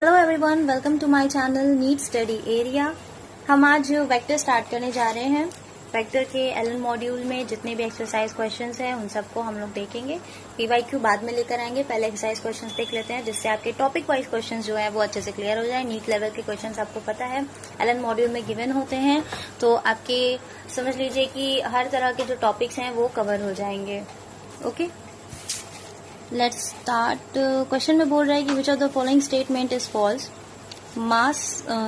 Hello everyone, welcome to my channel NEET study area. हम आज vector start करने जा रहे हैं। वेक्टर के एलन मॉड्यूल में जितने भी एक्सरसाइज क्वेश्चंस हैं उन सबको हम लोग देखेंगे। पीवाईक्यू बाद में लेकर आएंगे, पहले एक्सरसाइज क्वेश्चंस देख लेते हैं जिससे आपके टॉपिक वाइज क्वेश्चंस जो है वो अच्छे से क्लियर हो जाए। नीट लेवल के क्वेश्चंस आपको पता है एलन मॉड्यूल में गिवन होते हैं, तो आपके समझ लीजिए कि हर तरह के जो टॉपिक्स हैं वो कवर हो जाएंगे। Okay, let's start. क्वेश्चन में बोल रहा है कि which of the following statement is false. Mass,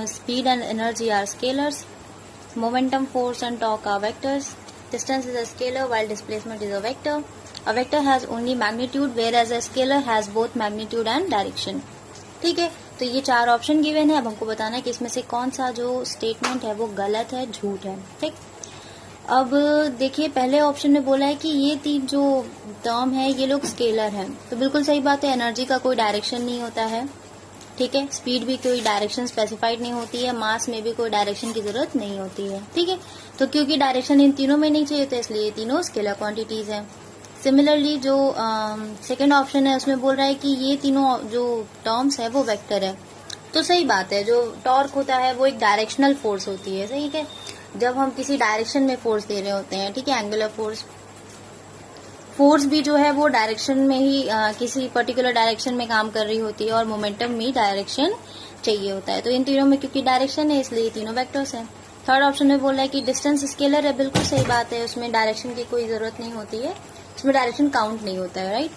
speed and energy are scalars, momentum, force and torque are vectors, distance is a scalar while displacement is a vector, a vector has only magnitude whereas a scalar has both magnitude and direction। ठीक है, तो ये चार option given है। अब हमको बताना है कि इसमें से कौन सा जो स्टेटमेंट है वो गलत है, झूठ है। ठीक, अब देखिए पहले ऑप्शन में बोला है कि ये तीन जो टर्म है ये लोग स्केलर हैं, तो बिल्कुल सही बात है। एनर्जी का कोई डायरेक्शन नहीं होता है, ठीक है। स्पीड भी कोई डायरेक्शन स्पेसिफाइड नहीं होती है, मास में भी कोई डायरेक्शन की जरूरत नहीं होती है, ठीक है। तो क्योंकि डायरेक्शन इन तीनों में नहीं चाहिए तो इसलिए ये तीनों स्केलर क्वांटिटीज हैं। सिमिलरली जो सेकेंड ऑप्शन है उसमें बोल रहा है कि ये तीनों जो टर्म्स है वो वेक्टर है, तो सही बात है। जो टॉर्क होता है वो एक डायरेक्शनल फोर्स होती है, सही है। जब हम किसी डायरेक्शन में फोर्स दे रहे होते हैं, ठीक है, एंगुलर फोर्स भी जो है वो डायरेक्शन में ही किसी पर्टिकुलर डायरेक्शन में काम कर रही होती है, और मोमेंटम भी डायरेक्शन चाहिए होता है। तो इन तीनों में क्योंकि डायरेक्शन है इसलिए ये तीनों वेक्टर्स हैं। थर्ड ऑप्शन में बोल रहा है कि डिस्टेंस स्केलर है, बिल्कुल सही बात है। उसमें डायरेक्शन की कोई जरूरत नहीं होती है, उसमें डायरेक्शन काउंट नहीं होता है, राइट।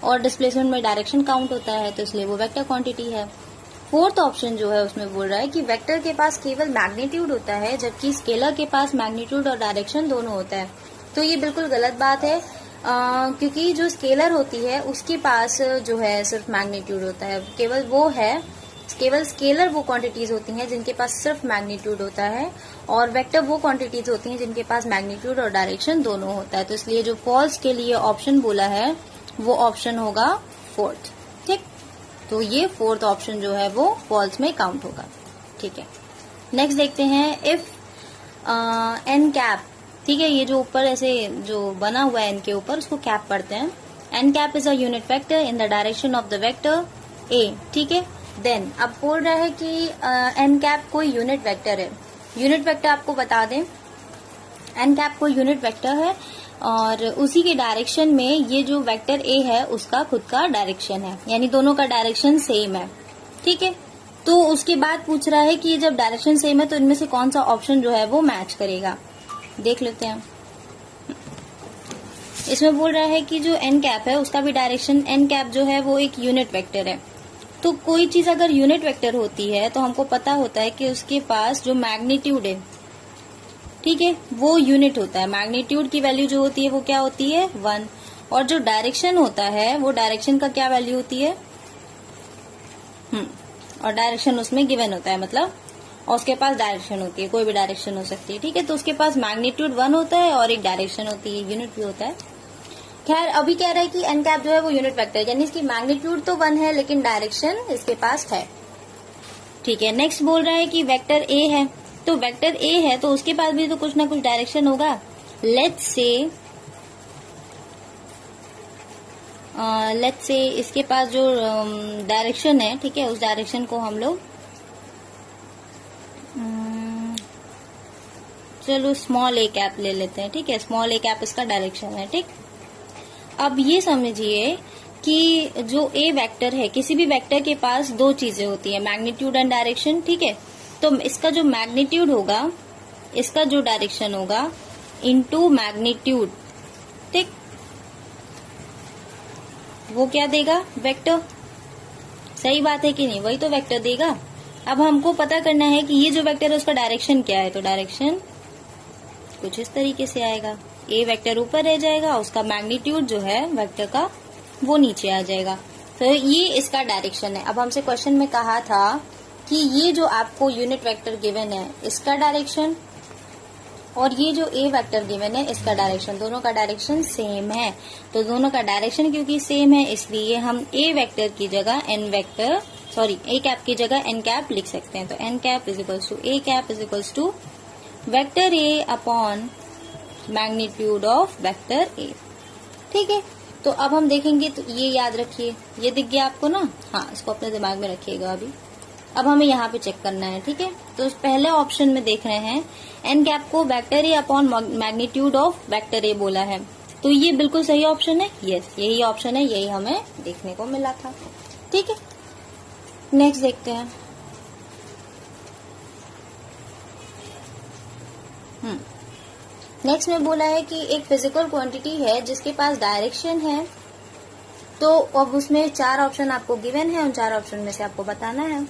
और डिस्प्लेसमेंट में डायरेक्शन काउंट होता है, तो इसलिए वो वेक्टर क्वांटिटी है। फोर्थ ऑप्शन जो है उसमें बोल रहा है कि वेक्टर के पास केवल मैग्नीट्यूड होता है जबकि स्केलर के पास मैग्नीट्यूड और डायरेक्शन दोनों होता है। तो ये बिल्कुल गलत बात है, क्योंकि जो स्केलर होती है उसके पास जो है सिर्फ मैग्नीट्यूड होता है, केवल स्केलर वो क्वांटिटीज होती हैं जिनके पास सिर्फ मैग्नीट्यूड होता है, और वेक्टर वो क्वांटिटीज होती हैं जिनके पास मैग्नीट्यूड और डायरेक्शन दोनों होता है। तो इसलिए जो फॉल्स के लिए ऑप्शन बोला है वो ऑप्शन होगा फोर्थ, ठीक। तो ये फोर्थ ऑप्शन जो है वो फॉल्स में काउंट होगा, ठीक है। नेक्स्ट देखते हैं, इफ एन कैप, ठीक है, ये जो ऊपर ऐसे जो बना हुआ है एन के ऊपर उसको कैप पढ़ते हैं। N cap is a unit vector in the direction of the vector A, ठीक है। देन अब बोल रहा है कि एन कैप कोई यूनिट वेक्टर है। यूनिट वेक्टर आपको बता दें, एन कैप कोई यूनिट वेक्टर है और उसी के डायरेक्शन में ये जो वेक्टर ए है उसका खुद का डायरेक्शन है, यानी दोनों का डायरेक्शन सेम है, ठीक है। तो उसके बाद पूछ रहा है कि जब डायरेक्शन सेम है तो इनमें से कौन सा ऑप्शन जो है वो मैच करेगा, देख लेते हैं। इसमें बोल रहा है कि जो एन कैप है उसका भी डायरेक्शन, एन कैप जो है वो एक यूनिट वेक्टर है। तो कोई चीज अगर यूनिट वेक्टर होती है तो हमको पता होता है कि उसके पास जो मैग्नीट्यूड है, ठीक है, वो यूनिट होता है। मैग्नीट्यूड की वैल्यू जो होती है वो क्या होती है, 1। और जो डायरेक्शन होता है वो डायरेक्शन का क्या वैल्यू होती है, और डायरेक्शन उसमें गिवन होता है, मतलब और उसके पास डायरेक्शन होती है, कोई भी डायरेक्शन हो सकती है, ठीक है। तो उसके पास मैग्नीट्यूड 1 होता है और एक डायरेक्शन होती है, यूनिट भी होता है। खैर अभी कह रहा है कि एन कैप जो है वो यूनिट वेक्टर है, यानी इसकी मैग्नीट्यूड तो 1 है लेकिन डायरेक्शन इसके पास है, ठीक है। नेक्स्ट बोल रहा है कि वेक्टर ए है, तो वेक्टर ए है तो उसके पास भी तो कुछ ना कुछ डायरेक्शन होगा। लेट्स से इसके पास जो डायरेक्शन है, ठीक है, उस डायरेक्शन को हम लोग चलो स्मॉल ए कैप ले लेते हैं, ठीक है। स्मॉल ए कैप इसका डायरेक्शन है, ठीक। अब ये समझिए कि जो ए वेक्टर है, किसी भी वेक्टर के पास दो चीजें होती है, मैग्नीट्यूड एंड डायरेक्शन, ठीक है। तो इसका जो मैग्नीट्यूड होगा, इसका जो डायरेक्शन होगा इनटू मैग्नीट्यूड, ठीक, वो क्या देगा, वेक्टर। सही बात है कि नहीं, वही तो वेक्टर देगा। अब हमको पता करना है कि ये जो वेक्टर है उसका डायरेक्शन क्या है, तो डायरेक्शन कुछ इस तरीके से आएगा। ए वेक्टर ऊपर रह जाएगा, उसका मैग्नीट्यूड जो है वेक्टर का वो नीचे आ जाएगा, तो ये इसका डायरेक्शन है। अब हमसे क्वेश्चन में कहा था कि ये जो आपको यूनिट वेक्टर गिवन है इसका डायरेक्शन और ये जो ए वेक्टर गिवन है इसका डायरेक्शन, दोनों का डायरेक्शन सेम है। तो दोनों का डायरेक्शन क्योंकि सेम है इसलिए हम ए वेक्टर की जगह ए कैप की जगह एन कैप लिख सकते हैं। तो N cap is equals to A cap is equals to vector A upon magnitude of vector A, ठीक है। तो अब हम देखेंगे, तो ये याद रखिए, ये दिख गया आपको ना, हाँ, इसको अपने दिमाग में रखिएगा अभी। अब हमें यहाँ पे चेक करना है, ठीक है। तो पहले ऑप्शन में देख रहे हैं एन कैप को vector A upon magnitude of vector ए बोला है, तो ये बिल्कुल सही ऑप्शन है। यस, यही ऑप्शन है, यही हमें देखने को मिला था, ठीक है। नेक्स्ट देखते हैं। नेक्स्ट में बोला है कि एक फिजिकल क्वांटिटी है जिसके पास डायरेक्शन है, तो अब उसमें 4 ऑप्शन आपको गिवन है, उन 4 ऑप्शन में से आपको बताना है।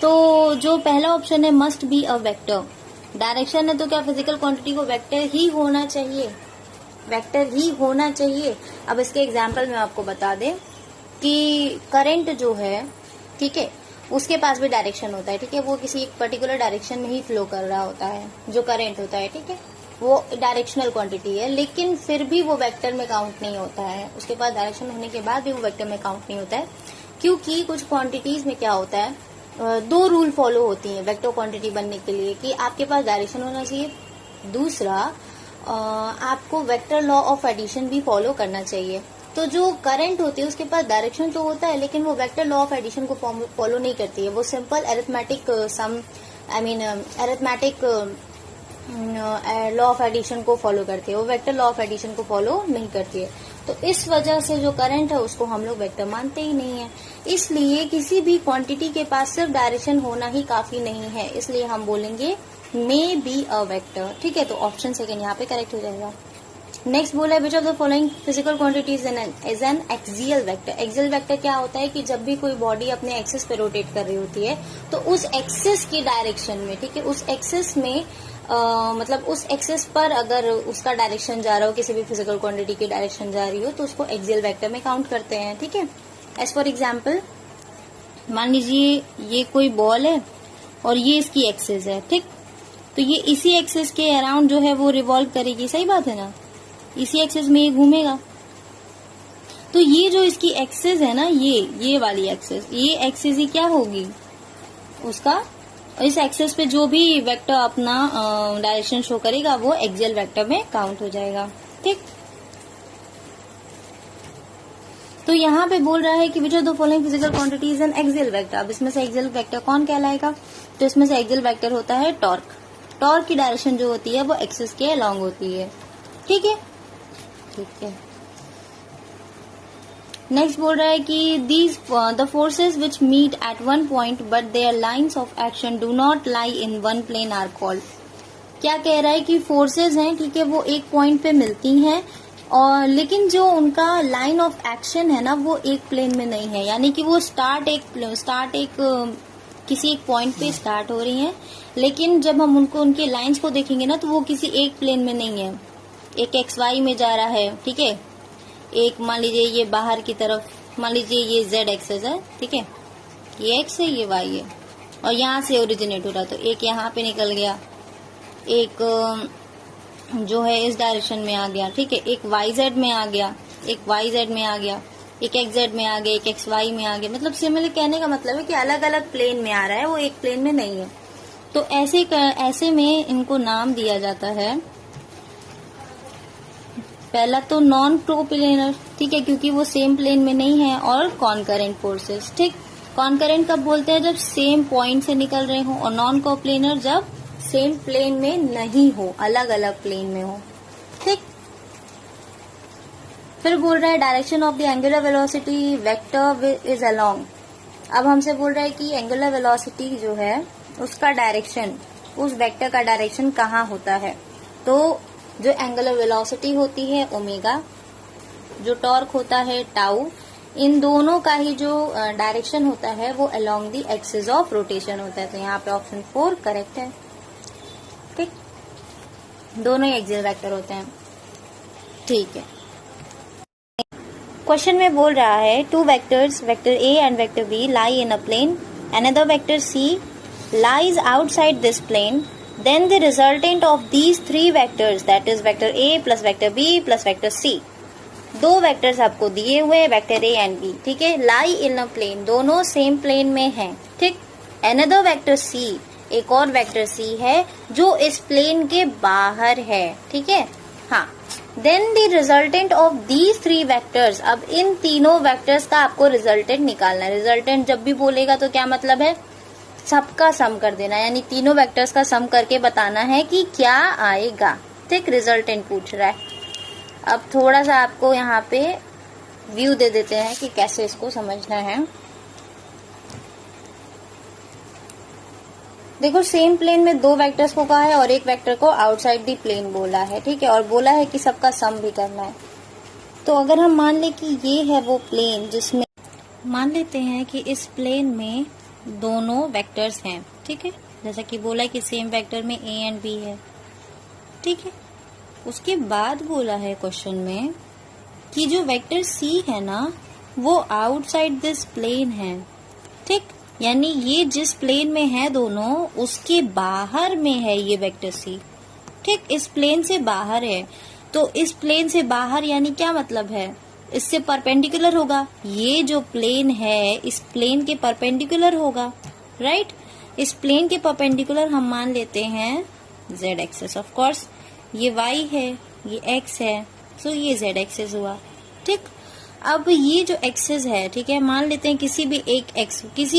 तो जो पहला ऑप्शन है must be a vector, direction है तो क्या फिजिकल क्वांटिटी को वेक्टर ही होना चाहिए, वेक्टर ही होना चाहिए। अब इसके एग्जाम्पल में आपको बता दें कि करंट जो है, ठीक है, उसके पास भी डायरेक्शन होता है, ठीक है, वो किसी एक पर्टिकुलर डायरेक्शन में ही फ्लो कर रहा होता है, जो करंट होता है, ठीक है, वो डायरेक्शनल क्वांटिटी है, लेकिन फिर भी वो वेक्टर में काउंट नहीं होता है। उसके पास डायरेक्शन होने के बाद भी वो वेक्टर में काउंट नहीं होता है, क्योंकि कुछ क्वांटिटीज में क्या होता है, 2 रूल फॉलो होती हैं वेक्टर क्वांटिटी बनने के लिए, कि आपके पास डायरेक्शन होना चाहिए, दूसरा आपको वेक्टर लॉ ऑफ एडिशन भी फॉलो करना चाहिए। तो जो करंट होती है उसके पास डायरेक्शन तो होता है, लेकिन वो वेक्टर लॉ ऑफ एडिशन को फॉलो नहीं करती है, वो simple arithmetic sum arithmetic law of addition को फॉलो करती है, वो वेक्टर लॉ ऑफ एडिशन को फॉलो नहीं करती है। तो इस वजह से जो करंट है उसको हम लोग वेक्टर मानते ही नहीं है। इसलिए किसी भी क्वांटिटी के पास सिर्फ डायरेक्शन होना ही काफी नहीं है, इसलिए हम बोलेंगे मे बी अ वेक्टर, ठीक है। तो ऑप्शन सेकंड यहाँ पे करेक्ट हो जाएगा। नेक्स्ट बोला है विच of the following physical quantities is an axial vector. Axial vector क्या होता है कि जब भी कोई बॉडी अपने एक्सिस पे रोटेट कर रही होती है तो उस एक्सिस की डायरेक्शन में, ठीक है, उस एक्सिस में मतलब उस एक्सिस पर अगर उसका डायरेक्शन जा रहा हो, किसी भी फिजिकल क्वांटिटी की डायरेक्शन जा रही हो, तो उसको एक्सियल वेक्टर में काउंट करते हैं, ठीक है। एज फॉर एग्जाम्पल मान लीजिए ये कोई बॉल है और ये इसकी एक्सिस है, ठीक, तो ये इसी एक्सिस के अराउंड जो है वो रिवॉल्व करेगी, सही बात है ना, इसी एक्सिस में ये घूमेगा। तो ये जो इसकी एक्सिस है ना, ये वाली एक्सिस, ये एक्सिस ही क्या होगी उसका, इस एक्सिस पे जो भी वेक्टर अपना डायरेक्शन शो करेगा वो एक्सियल वेक्टर में काउंट हो जाएगा, ठीक। तो यहाँ पे बोल रहा है कि which of the following physical quantities N axial vector. अब इसमें से एक्सियल वेक्टर कौन कहलाएगा, तो इसमें से एक्सियल वेक्टर होता है टॉर्क। टॉर्क की डायरेक्शन जो होती है वो एक्सिस के अलॉन्ग होती है, ठीक है, ठीक है। नेक्स्ट बोल रहा है कि these the forces which meet at one point but their lines of action do not lie in one plane are called. क्या कह रहा है कि फोर्सेज हैं, ठीक है, वो एक पॉइंट पे मिलती हैं और लेकिन जो उनका लाइन ऑफ एक्शन है ना वो एक प्लेन में नहीं है, यानी कि वो स्टार्ट एक किसी एक पॉइंट पे स्टार्ट हो रही हैं, लेकिन जब हम उनके लाइंस को देखेंगे ना तो वो किसी एक प्लेन में नहीं है, एक एक्स वाई में जा रहा है, ठीक है, एक मान लीजिए ये बाहर की तरफ, मान लीजिए ये जेड एक्सेस है, ठीक है, ये एक्स है ये वाई है और यहाँ से ओरिजिनेट हो रहा, तो एक यहाँ पे निकल गया, एक जो है इस डायरेक्शन में आ गया, ठीक है, एक वाई जेड में आ गया, एक वाई जेड में आ गया, एक एक्स जेड में आ गया, एक एक्स वाई में आ गया। मतलब सिमिलर कहने का मतलब है कि अलग अलग प्लेन में आ रहा है, वो एक प्लेन में नहीं है। तो ऐसे में इनको नाम दिया जाता है, पहला तो नॉन कोप्लेनर, ठीक है, क्योंकि वो सेम प्लेन में नहीं है, और कॉनकरेंट फोर्सेस, ठीक। कॉनकरेंट कब बोलते हैं, जब सेम पॉइंट से निकल रहे हो, और नॉन कोप्लेनर जब सेम प्लेन में नहीं हो, अलग अलग प्लेन में हो, ठीक। फिर बोल रहा है direction of the angular velocity vector is along. अब हमसे बोल रहा है कि एंगुलर वेलोसिटी जो है उसका डायरेक्शन, उस वेक्टर का डायरेक्शन कहाँ होता है। तो जो एंगुलर वेलोसिटी होती है ओमेगा, जो टॉर्क होता है टाउ, इन दोनों का ही जो डायरेक्शन होता है वो along the axis of rotation होता है। तो यहाँ पे ऑप्शन 4 करेक्ट है, ठीक, दोनों ही एक्सियल वेक्टर होते हैं, ठीक है। क्वेश्चन में बोल रहा है 2 vectors, vector A and vector B lie in a plane, another vector C lies outside this plane, then the resultant of these 3 vectors, that is vector A plus vector B plus vector C, 2 vectors आपको दिए हुए vector A and B, ठीक है, लाई in a plane, दोनों same plane में हैं, ठीक। Another vector C, एक और वेक्टर C है जो इस प्लेन के बाहर है, ठीक है, हाँ। Then the resultant of these 3 vectors, अब इन तीनों वेक्टर्स का आपको रिजल्टेंट निकालना है। रिजल्टेंट जब भी बोलेगा तो क्या मतलब है, सबका सम कर देना, यानी तीनों वेक्टर्स का सम करके बताना है कि क्या आएगा। ठीक, रिजल्टेंट पूछ रहा है। अब थोड़ा सा आपको यहाँ पे व्यू दे देते हैं कि कैसे इसको समझना है। देखो, सेम प्लेन में दो वेक्टर्स को कहा है और एक वेक्टर को आउटसाइड दी प्लेन बोला है। ठीक है, और बोला है कि सबका सम भी करना है। तो अगर हम मान ले कि ये है वो प्लेन जिसमें, मान लेते हैं कि इस प्लेन में दोनों वेक्टर्स हैं। ठीक है, जैसा कि बोला है कि सेम वेक्टर में ए एंड बी है। ठीक है, उसके बाद बोला है क्वेश्चन में कि जो वेक्टर सी है ना वो आउटसाइड दिस प्लेन है। ठीक, यानी ये जिस प्लेन में है दोनों उसके बाहर में है ये वेक्टर सी। ठीक, इस प्लेन से बाहर है। तो इस प्लेन से बाहर यानी क्या मतलब है, इससे परपेंडिकुलर होगा। ये जो प्लेन है इस प्लेन के परपेंडिकुलर होगा। राइट, इस प्लेन के परपेंडिकुलर हम मान लेते हैं z एक्सेस। ऑफ कोर्स ये y है, ये x है, सो ये z एक्सेस हुआ। ठीक, अब ये जो एक्सेस है, ठीक है, मान लेते हैं किसी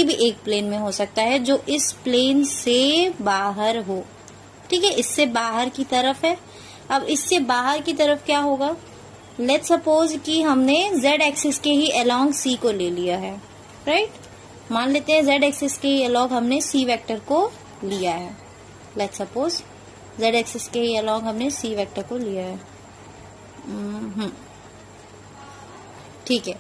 भी एक प्लेन में हो सकता है जो इस प्लेन से बाहर हो। ठीक है, इससे बाहर की तरफ है। अब इससे बाहर की तरफ क्या होगा, लेट्स सपोज कि हमने z एक्सिस के ही अलोंग c को ले लिया है। राइट, मान लेते हैं z एक्सिस के ही अलोंग हमने c वेक्टर को लिया है। लेट्स सपोज z एक्सिस के ही अलोंग हमने c वेक्टर को लिया है। ठीक है,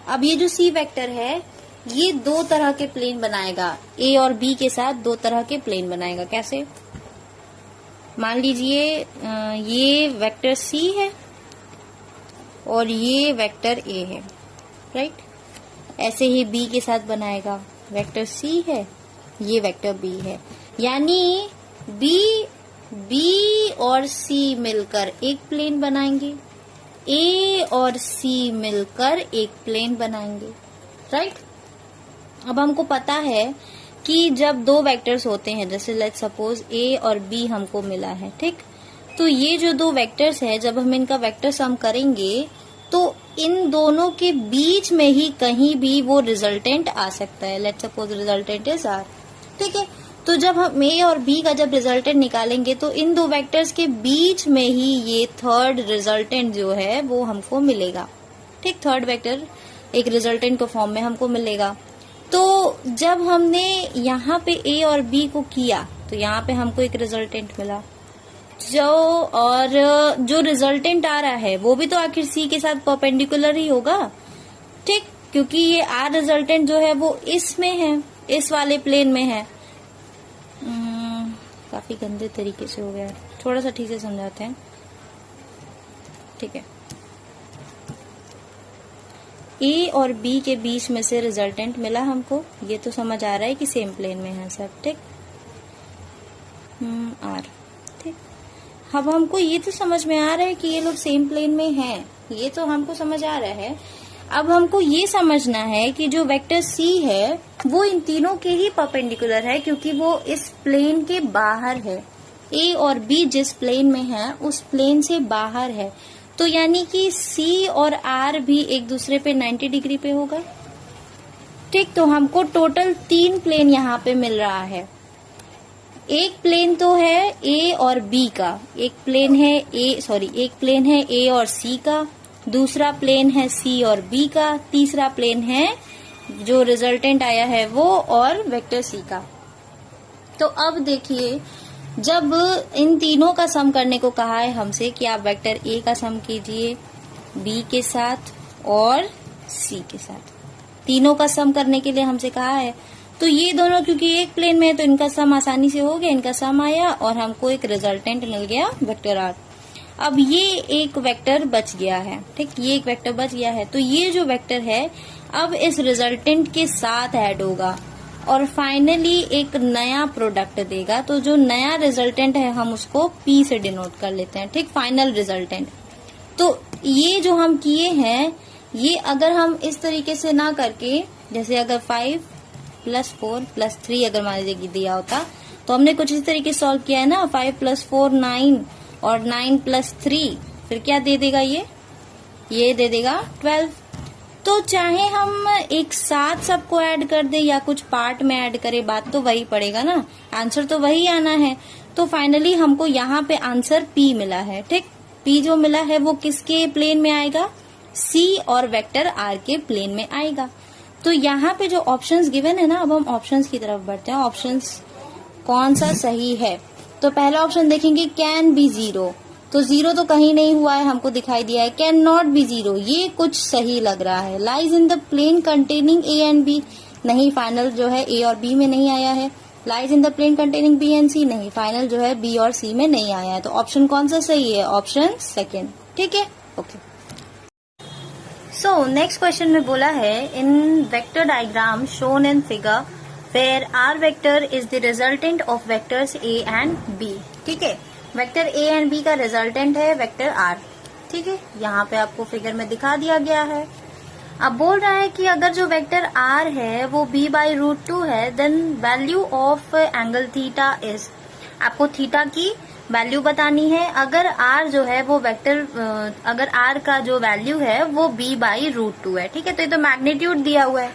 अब ये जो c वेक्टर है ये दो तरह के प्लेन बनाएगा, a और b के साथ दो तरह के प्लेन बनाएगा। कैसे, मान लीजिए ये वेक्टर c है और ये वेक्टर a है। राइट, ऐसे ही b के साथ बनाएगा, वेक्टर c है, ये वेक्टर b है। यानी b और c मिलकर एक प्लेन बनाएंगे, a और c मिलकर एक प्लेन बनाएंगे। राइट, अब हमको पता है कि जब दो वेक्टर्स होते हैं, जैसे लेट्स सपोज a और b हमको मिला है। ठीक, तो ये जो दो वेक्टर्स है जब हम इनका वेक्टर सम करेंगे तो इन दोनों के बीच में ही कहीं भी वो रिजल्टेंट आ सकता है। Let's suppose resultant is r। ठीक है, तो जब हम a और b का जब रिजल्टेंट निकालेंगे तो इन दो वेक्टर्स के बीच में ही ये थर्ड रिजल्टेंट जो है वो हमको मिलेगा। ठीक, थर्ड वेक्टर एक रिजल्टेंट के फॉर्म में हमको मिलेगा। तो जब हमने यहाँ पे a और b को किया तो यहाँ पे हमको एक रिजल्टेंट मिला, जो रिजल्टेंट आ रहा है वो भी तो आखिर c के साथ परपेंडिकुलर ही होगा। ठीक, क्योंकि ये r रिजल्टेंट जो है वो इसमें है, इस वाले प्लेन में है। काफी गंदे तरीके से हो गया, थोड़ा सा ठीक से समझाते हैं। ठीक है, a और b के बीच में से रिजल्टेंट मिला हमको, ये तो समझ आ रहा है कि सेम प्लेन में है सब। ठीक, r। ठीक, अब हमको ये तो समझ में आ रहा है कि ये लोग सेम प्लेन में हैं, ये तो हमको समझ आ रहा है। अब हमको ये समझना है कि जो वेक्टर c है वो इन तीनों के ही परपेंडिकुलर है, क्योंकि वो इस प्लेन के बाहर है। a और b जिस प्लेन में है उस प्लेन से बाहर है, तो यानी कि c और r भी एक दूसरे पे 90 डिग्री पे होगा। ठीक, तो हमको टोटल 3 प्लेन यहाँ पे मिल रहा है। एक प्लेन तो है a और b का, एक प्लेन है a और c का, दूसरा प्लेन है c और b का, तीसरा प्लेन है जो रिजल्टेंट आया है वो और वेक्टर c का। तो अब देखिए, जब इन तीनों का सम करने को कहा है हमसे कि आप वेक्टर a का सम कीजिए b के साथ और c के साथ, तीनों का सम करने के लिए हमसे कहा है। तो ये दोनों क्योंकि एक प्लेन में है तो इनका सम आसानी से हो गया, इनका सम आया और हमको एक रिजल्टेंट मिल गया वेक्टर r। अब ये एक वेक्टर बच गया है। ठीक, ये एक वेक्टर बच गया है, तो ये जो वेक्टर है अब इस रिजल्टेंट के साथ ऐड होगा और फाइनली एक नया प्रोडक्ट देगा। तो जो नया रिजल्टेंट है हम उसको p से डिनोट कर लेते हैं। ठीक, फाइनल रिजल्टेंट। तो ये जो हम किए हैं ये अगर हम इस तरीके से ना करके, जैसे अगर 5 + 4 + 3 अगर मान लीजिए दिया होता तो हमने कुछ इस तरीके से सॉल्व किया है ना, 5 + 4 9 और 9 + 3 फिर क्या दे देगा, ये दे देगा 12। तो चाहे हम एक साथ सबको ऐड कर दे या कुछ पार्ट में ऐड करे, बात तो वही पड़ेगा ना, आंसर तो वही आना है। तो फाइनली हमको यहाँ पे आंसर P मिला है, ठीक। P जो मिला है वो किसके प्लेन में आएगा, C और वेक्टर R के प्लेन में आएगा। तो यहाँ पे जो ऑप्शंस गिवन है ना, अब हम ऑप्शंस की तरफ बढ़ते हैं, ऑप्शंस कौन सा सही है। तो पहला ऑप्शन देखेंगे कैन बी 0, तो 0 तो कहीं नहीं हुआ है, हमको दिखाई दिया है। कैन नॉट बी 0, ये कुछ सही लग रहा है। Lies in the plane containing A and B, नहीं, फाइनल जो है A और B में नहीं आया है। Lies in the plane containing B and C, नहीं, फाइनल जो है B और C में नहीं आया है। तो ऑप्शन कौन सा सही है, ऑप्शन सेकेंड, ठीक है, ओके। सो नेक्स्ट क्वेश्चन में बोला है in vector diagram shown in figure where R vector is the resultant of vectors A and B, ठीक है। वेक्टर A एंड B का रिजल्टेंट है वेक्टर R, ठीक है, यहाँ पे आपको फिगर में दिखा दिया गया है। अब बोल रहा है कि अगर जो वेक्टर R है वो B/√2 है, then value of angle theta is, आपको थीटा की वैल्यू बतानी है। अगर R जो है वो वेक्टर, अगर R का जो वैल्यू है वो B/√2 है, ठीक है। तो ये तो मैग्नीट्यूड दिया हुआ है,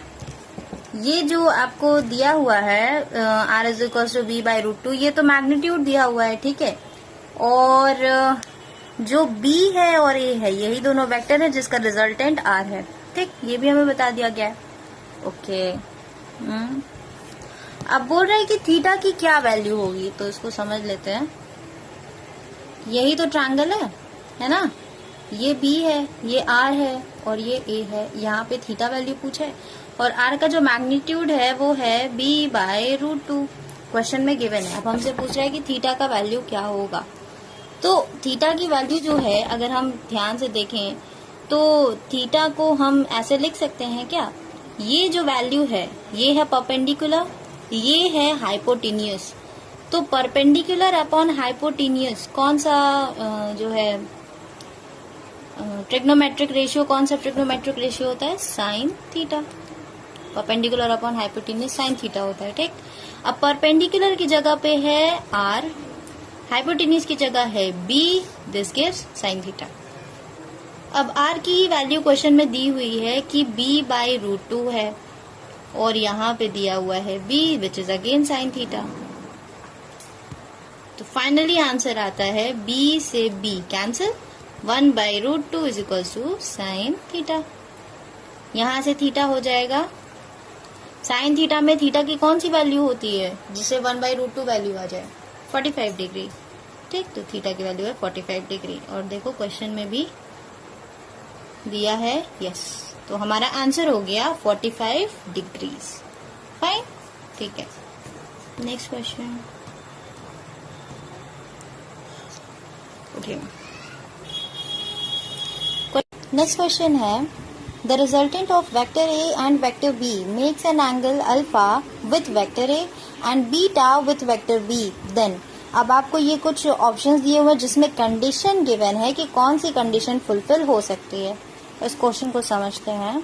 ये जो आपको दिया हुआ है R = B/√2, ये तो मैग्नीट्यूड दिया हुआ है, ठीक है। और जो B है और A है, यही दोनों वेक्टर है जिसका रिजल्टेंट R है, ठीक, ये भी हमें बता दिया गया है, ओके। अब बोल रहे हैं कि थीटा की क्या वैल्यू होगी, तो इसको समझ लेते हैं। यही तो ट्रायंगल है ना, ये B है, ये R है और ये A है। यहाँ पे थीटा वैल्यू पूछे और R का जो मैग्नीट्यूड है वो है B/√2, क्वेश्चन में गिवन है। अब हमसे पूछ रहा है कि थीटा का वैल्यू क्या होगा। तो थीटा की वैल्यू जो है, अगर हम ध्यान से देखें तो थीटा को हम ऐसे लिख सकते हैं क्या, ये जो वैल्यू है ये है परपेंडिकुलर, ये है हाइपोटेन्यूस। तो परपेंडिकुलर अपॉन हाइपोटेन्यूस कौन सा जो है ट्रिग्नोमेट्रिक रेशियो, कौन सा ट्रिग्नोमेट्रिक रेशियो होता है, sine theta. Perpendicular upon hypotenuse sine theta होता है, ठीक। अब परपेंडिकुलर की जगह पे है R, हाइपोटेन्यूस की जगह है B, this gives sine theta. अब R की वैल्यू क्वेश्चन में दी हुई है कि B/√2 है और यहाँ पे दिया हुआ है B which is again sine theta. तो फाइनली आंसर आता है B से B cancel, 1/√2 is equal to sine theta. यहाँ से थीटा हो जाएगा, साइन थीटा में थीटा की कौन सी वैल्यू होती है जिसे 1/√2 वैल्यू आ जाए, 45 डिग्री, ठीक। तो थीटा की वैल्यू है 45 डिग्री और देखो क्वेश्चन में भी दिया है, यस। तो हमारा आंसर हो गया 45 डिग्रीज, फाइन, ठीक है। Next question, okay. Next question है The resultant of vector A and vector B makes an angle alpha with vector A and beta with vector B. Then अब आपको ये कुछ ऑप्शंस दिए हुए हैं जिसमें कंडीशन गिवन है कि कौन सी कंडीशन फुलफिल हो सकती है। इस क्वेश्चन को समझते हैं।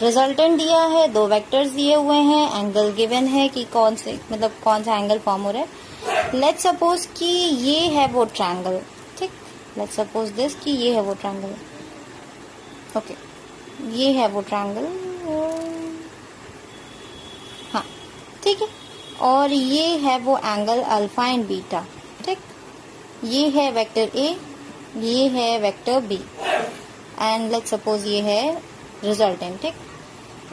रिजल्टेंट दिया है, दो वेक्टर्स दिए हुए हैं, एंगल गिवन है कि कौन से, मतलब कौन सा एंगल फॉर्म हो रहा है। लेट्स सपोज कि ये है वो ट्रायंगल, ठीक। लेट्स सपोज दिस कि ये है वो ट्रायंगल, ओके। ये है वो ट्रायंगल, हाँ, ठीक है। और ये है वो एंगल अल्फा एंड बीटा, ठीक। ये है वेक्टर A, ये है vector B and let's suppose ये है रिजल्टेंट, ठीक।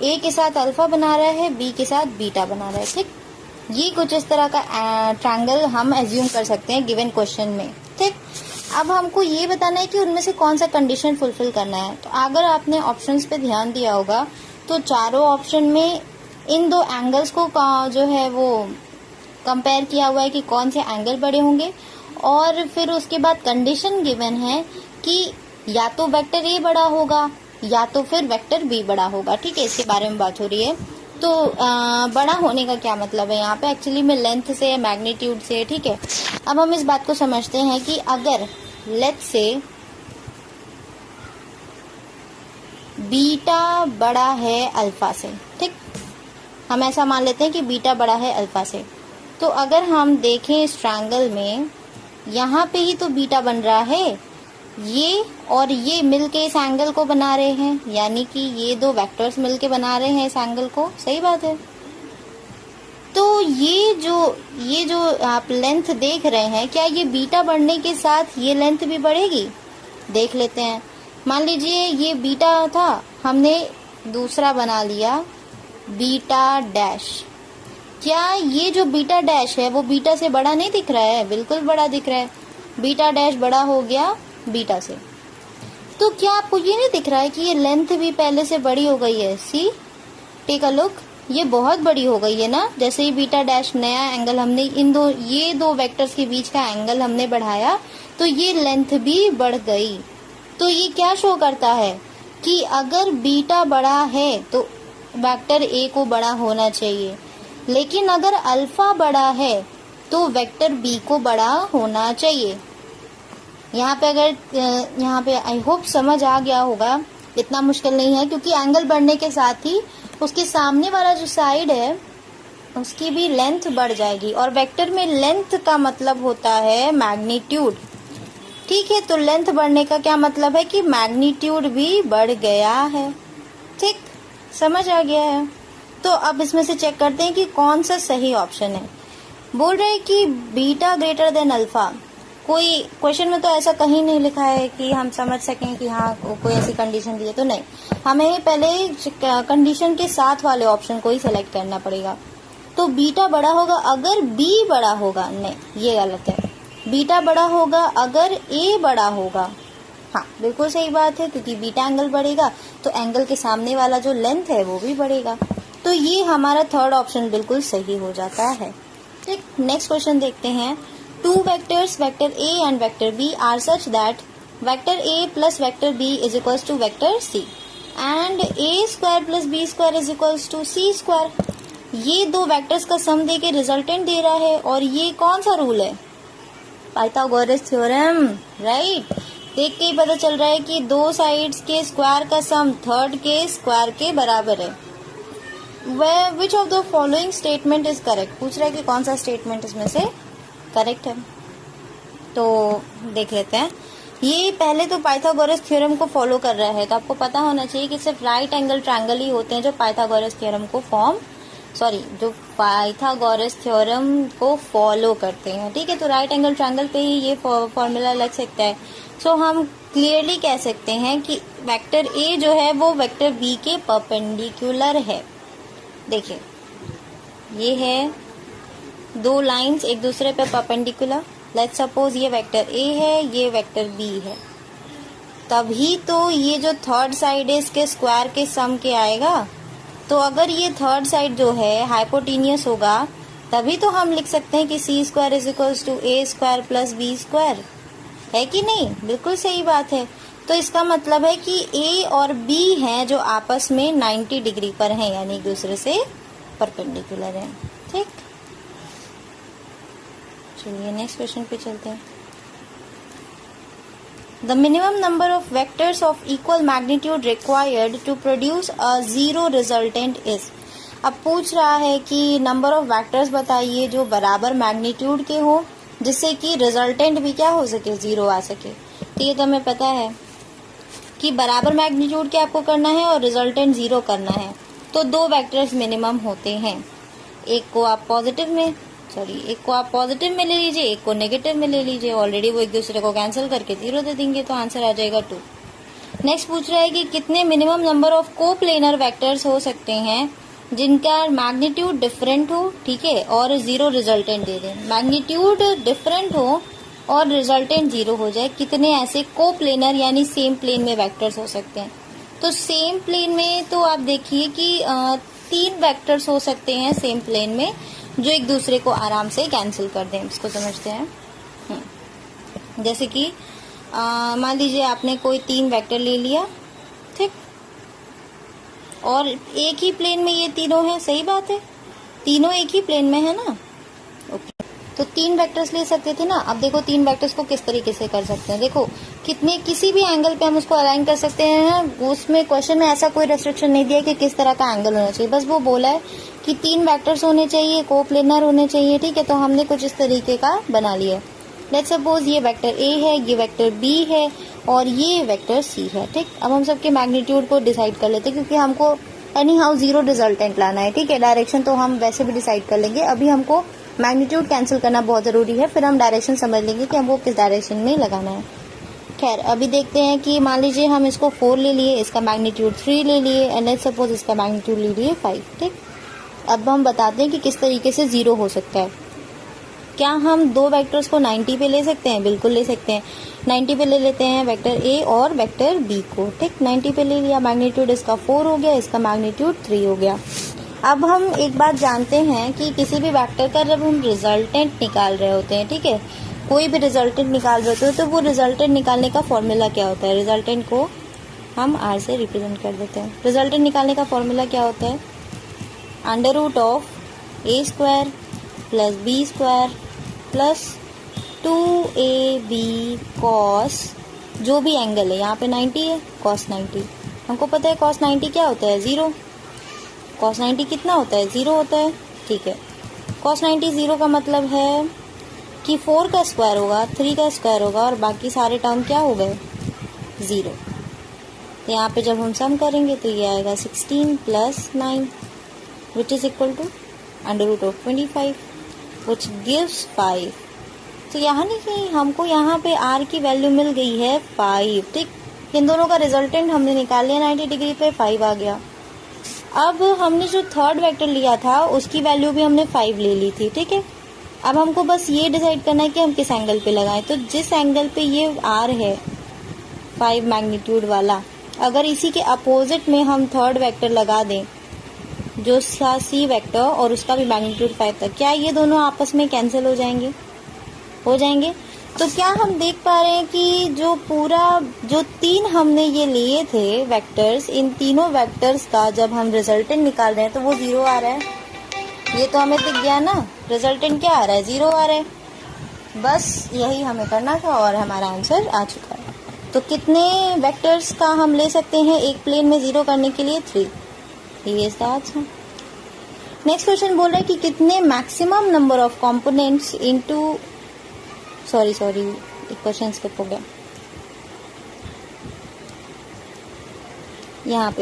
A के साथ अल्फा बना रहा है, B के साथ बीटा बना रहा है, ठीक। ये कुछ इस तरह का ट्रायंगल हम एज्यूम कर सकते हैं गिवन क्वेश्चन में, ठीक। अब हमको ये बताना है कि उनमें से कौन सा कंडीशन फुलफिल करना है। तो अगर आपने ऑप्शंस पे ध्यान दिया होगा तो चारों ऑप्शन में इन दो एंगल्स को जो है वो कंपेयर किया हुआ है कि कौन से एंगल बड़े होंगे, और फिर उसके बाद कंडीशन गिवन है कि या तो वेक्टर A बड़ा होगा या तो फिर वेक्टर B बड़ा होगा, ठीक है। इसके बारे में बात हो रही है। तो बड़ा होने का क्या मतलब है यहाँ पे, एक्चुअली में लेंथ से, मैग्नीट्यूड से, ठीक है। अब हम इस बात को समझते हैं कि अगर लेट्स से बीटा बड़ा है अल्फा से, ठीक। हम ऐसा मान लेते हैं कि बीटा बड़ा है अल्फा से। तो अगर हम देखें इस ट्रायंगल में, यहाँ पे ही तो बीटा बन रहा है, ये और ये मिलके इस एंगल को बना रहे हैं, यानी कि ये दो वेक्टर्स मिलके बना रहे हैं इस एंगल को, सही बात है। तो ये जो आप लेंथ देख रहे हैं, क्या ये बीटा बढ़ने के साथ ये लेंथ भी बढ़ेगी? देख लेते हैं। मान लीजिए ये बीटा था, हमने दूसरा बना लिया बीटा डैश। क्या ये जो बीटा डैश है वो बीटा से बड़ा नहीं दिख रहा है? बिल्कुल बड़ा दिख रहा है। बीटा डैश बड़ा हो गया बीटा से। तो क्या आपको ये नहीं दिख रहा है कि ये लेंथ भी पहले से बड़ी हो गई है? सी, टेक अ लुक, ये बहुत बड़ी हो गई है ना। जैसे ही बीटा डैश नया एंगल हमने ये दो वेक्टर्स के बीच का एंगल हमने बढ़ाया, तो ये लेंथ भी बढ़ गई। तो ये क्या शो करता है कि अगर बीटा बड़ा है तो वेक्टर ए को बड़ा होना चाहिए, लेकिन अगर अल्फा बड़ा है तो वेक्टर बी को बड़ा होना चाहिए। यहाँ पे आई होप समझ आ गया होगा, इतना मुश्किल नहीं है, क्योंकि एंगल बढ़ने के साथ ही उसके सामने वाला जो साइड है उसकी भी लेंथ बढ़ जाएगी, और वेक्टर में लेंथ का मतलब होता है मैग्नीट्यूड। ठीक है, तो लेंथ बढ़ने का क्या मतलब है कि मैग्नीट्यूड भी बढ़ गया है। ठीक, समझ आ गया है। तो अब इसमें से चेक करते हैं कि कौन सा सही ऑप्शन है। बोल रहे हैं कि बीटा ग्रेटर देन अल्फा। कोई क्वेश्चन में तो ऐसा कहीं नहीं लिखा है कि हम समझ सकें कि हाँ कोई ऐसी कंडीशन दी है, तो नहीं, हमें पहले कंडीशन के साथ वाले ऑप्शन को ही सिलेक्ट करना पड़ेगा। तो बीटा बड़ा होगा अगर बी बड़ा होगा, नहीं ये गलत है। बीटा बड़ा होगा अगर ए बड़ा होगा, हाँ बिल्कुल सही बात है, क्योंकि बीटा एंगल बढ़ेगा तो एंगल के सामने वाला जो लेंथ है वो भी बढ़ेगा। तो ये हमारा थर्ड ऑप्शन बिल्कुल सही हो जाता है। ठीक, नेक्स्ट क्वेश्चन देखते हैं। Two vectors, vector A and vector B are such that vector A plus vector B is equals to vector C and A square plus B square is equals to C square। ये दो vectors का सम दे के resultant दे रहा है, और ये कौन सा रूल है? Pythagoras theorem, right. देख के ही पता चल रहा है कि दो साइड्स के स्क्वायर का सम थर्ड के स्क्वायर के बराबर है। विच of the following statement is correct, पूछ रहा है कि कौन सा स्टेटमेंट इसमें से करेक्ट है। तो देख लेते हैं। ये पहले तो पाइथागोरस थ्योरम को फॉलो कर रहा है, तो आपको पता होना चाहिए कि सिर्फ राइट एंगल ट्रायंगल ही होते हैं जो पाइथागोरस थ्योरम को जो पाइथागोरस थ्योरम को फॉलो करते हैं। ठीक है, तो राइट एंगल ट्रायंगल पे ही ये फॉर्मूला लग सकता है। सो हम क्लियरली कह सकते हैं कि वेक्टर ए जो है वो वेक्टर बी के परपेंडिकुलर है। देखिए, ये है दो लाइंस एक दूसरे पे परपेंडिकुलर। लेट्स सपोज ये वेक्टर ए है, ये वेक्टर बी है, तभी तो ये जो थर्ड साइड है इसके स्क्वायर के सम के आएगा। तो अगर ये थर्ड साइड जो है हाइपोटेनियस होगा, तभी तो हम लिख सकते हैं कि C square is equals to A square plus B square, है कि नहीं? बिल्कुल सही बात है। तो इसका मतलब है कि ए और बी हैं जो आपस में 90 डिग्री पर हैं, यानी एक दूसरे से परपेंडिकुलर हैं। ठीक, चलिए नेक्स्ट क्वेश्चन पे चलते हैं। The minimum number of vectors of equal magnitude required to produce a zero resultant is. अब पूछ रहा है कि नंबर ऑफ वेक्टर्स बताइए जो बराबर मैग्नीट्यूड के हो, जिससे कि रिजल्टेंट भी क्या हो सके, जीरो आ सके। तो ये तो हमें पता है कि बराबर मैग्नीट्यूड के आपको करना है और रिजल्टेंट जीरो करना है। तो दो वेक्टर्स मिनिमम होते हैं, एक को आप पॉजिटिव में ले लीजिए, एक को नेगेटिव में ले लीजिए। ऑलरेडी वो एक दूसरे को कैंसिल करके जीरो दे देंगे, तो आंसर आ जाएगा 2। नेक्स्ट पूछ रहा है कि कितने minimum number of coplanar vectors हो सकते हैं जिनका मैग्नीट्यूड डिफरेंट हो, ठीक है, और जीरो रिजल्टेंट दे दें। मैग्नीट्यूड डिफरेंट हो और रिजल्टेंट जीरो हो जाए, कितने ऐसे कोप्लेनर यानी सेम प्लेन में वेक्टर्स हो सकते हैं? तो सेम प्लेन में तो आप देखिए कि 3 वेक्टर्स हो सकते हैं सेम प्लेन में, जो एक दूसरे को आराम से कैंसिल कर दें। इसको समझते हैं। जैसे कि मान लीजिए आपने कोई 3 वेक्टर ले लिया, ठीक, और एक ही प्लेन में ये तीनों हैं, सही बात है, तीनों एक ही प्लेन में है ना। ओके, तो 3 वेक्टर्स ले सकते थे ना। अब देखो 3 वेक्टर्स को किस तरीके से कर सकते हैं। देखो किसी भी एंगल पे हम उसको अलाइन कर सकते हैं। उसमें क्वेश्चन में ऐसा कोई रेस्ट्रिक्शन नहीं दिया कि किस तरह का एंगल होना चाहिए, बस वो बोला है कि 3 वेक्टर्स होने चाहिए, कोप्लेनर होने चाहिए। ठीक है, तो हमने कुछ इस तरीके का बना लिया। लेट्स सपोज ये वेक्टर ए है, ये वेक्टर बी है और ये वेक्टर सी है। ठीक, अब हम सबके मैग्नीट्यूड को डिसाइड कर लेते हैं क्योंकि हमको एनी हाउ जीरो रिजल्टेंट लाना है। ठीक है, डायरेक्शन तो हम वैसे भी डिसाइड कर लेंगे, अभी हमको मैग्नीट्यूड कैंसिल करना बहुत जरूरी है, फिर हम डायरेक्शन समझ लेंगे कि हमको किस डायरेक्शन में लगाना है। खैर अभी देखते हैं कि मान लीजिए हम इसको 4 ले लिए, इसका मैग्नीट्यूड 3 ले लिए एंड लेट्स सपोज इसका मैग्नीट्यूड ले लिए 5। ठीक, अब हम बताते हैं कि किस तरीके से जीरो हो सकता है। क्या हम दो वेक्टर्स को 90 पे ले सकते हैं? बिल्कुल ले सकते हैं। 90 पे ले लेते हैं वेक्टर ए और वेक्टर बी को। ठीक, 90 पे ले लिया, मैग्नीट्यूड इसका 4 हो गया, इसका मैग्नीट्यूड 3 हो गया। अब हम एक बात जानते हैं कि किसी भी वेक्टर का जब हम रिजल्टेंट निकाल रहे होते हैं, ठीक है, कोई भी रिजल्टेंट निकाल रहे होते हैं, तो वो रिजल्टेंट निकालने का फॉर्मूला क्या होता है? रिजल्टेंट को हम आर से रिप्रेजेंट कर देते हैं। रिजल्टेंट निकालने का फॉर्मूला क्या होता है? Under root of a square plus B square plus 2ab cos जो भी एंगल है, यहाँ पे 90 है, कॉस 90। हमको पता है कॉस 90 क्या होता है? 0। कॉस 90 कितना होता है? 0 होता है। ठीक है, कॉस 90 0 का मतलब है कि 4 का स्क्वायर होगा, 3 का स्क्वायर होगा और बाकी सारे टर्म क्या हो गए? 0। तो यहाँ पे जब हम सम करेंगे तो ये आएगा 16 plus 9 which is equal to under root of 25 which gives 5। तो यहाँ नहीं कि हमको यहाँ पे r की वैल्यू मिल गई है 5। ठीक, इन दोनों का रिजल्टेंट हमने निकाल लिया, 90 डिग्री पे 5 आ गया। अब हमने जो थर्ड वेक्टर लिया था उसकी वैल्यू भी हमने 5 ले ली थी। ठीक है, अब हमको बस ये डिसाइड करना है कि हम किस एंगल पे लगाएं। तो जिस एंगल पे ये r है 5 मैग्नीट्यूड वाला, अगर इसी के अपोजिट में हम थर्ड वेक्टर लगा दें जो सी वेक्टर और उसका भी मैग्नीट्यूड 5 था, क्या ये दोनों आपस में कैंसिल हो जाएंगे? हो जाएंगे। तो क्या हम देख पा रहे हैं कि जो 3 हमने ये लिए थे वेक्टर्स, इन तीनों वेक्टर्स का जब हम रिजल्टेंट निकाल रहे हैं तो वो 0 आ रहा है। ये तो हमें दिख गया ना, रिजल्टेंट क्या आ रहा है? 0 आ रहा है। बस यही हमें करना था और हमारा आंसर आ चुका है। तो कितने वेक्टर्स का हम ले सकते हैं एक प्लेन में 0 करने के लिए? 3। ये इसका आंसर। नेक्स्ट क्वेश्चन बोल रहा है कि कितने maximum number of components into sorry एक क्वेश्चन स्किप हो गया यहाँ पे।